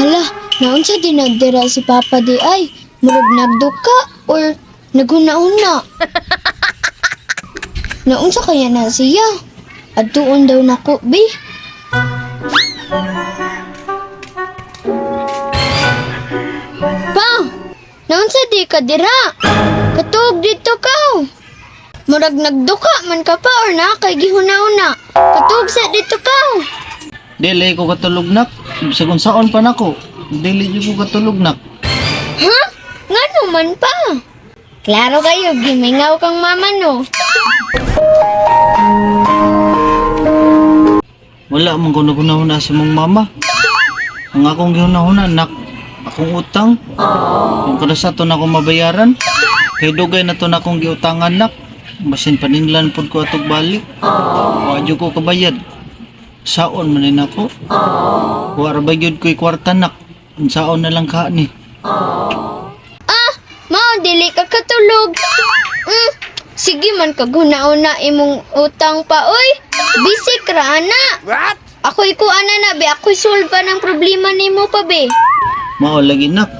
Hala, naunsa din nagdira si Papa di ay? Murag nagduka or naghuna-huna? Naunsa kaya na siya? Adtuon daw nako, bi. Pa, naunsa di ka dira? Katuog dito ka. Murag nagduka man ka pa or na kay gihuna-huna. Katuog sa dito ka. Dili ko katulog nak. Sa kung saon pa nako. Dili ko katulog nak. Ha? Nga naman pa. Klaro kayo, gimingaw kang mama no. Wala man ko naguna-huna sa mong mama. Ang akong gihuna-huna nak. Akong utang. Kung kada sa to na akong mabayaran. Kay dugay na to na akong giutangan nak. Basin paninglan pod ko atog balik. Wadyo ko kabayad. Saon man rin ako. Wara ba yun ko'y kwarta nak. Saon na lang ka ni. Mao, dili ka katulog. Sige man kaguna-una imong utang pa, oy. Bisik ra, ana. What? Ako'y kuana na, be. Ako'y solva ng problema nimo pa, be. Mao lagi nak.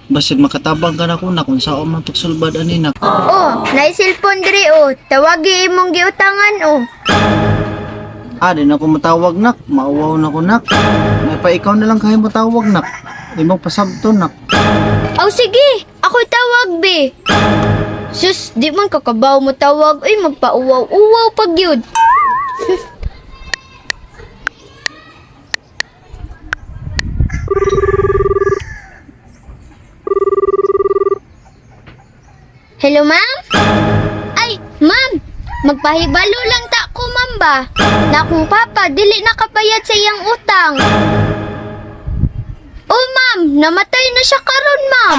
Basin makatabang ka na ko na kung saon man pagsulbad ani nak. Oh, nay cellphone diri, oh. Tawagi imong giutangan, oh. Di na ako matawag nak. Mauwaw na ko nak. May pa ikaw na lang kayo matawag nak. Imong pasabto nak. Aw, sige. Ako'y tawag, be. Sus, di man kakabaw mo tawag. Uy, magpa-uwaw-uwaw pag yun. Hello, ma'am? Ay, ma'am! Magpahibalo lang ta ko, ma'am ba? Na akong papa, dili nakapayad sa iyang utang. Oh, ma'am! Namatay na siya karon, ma'am!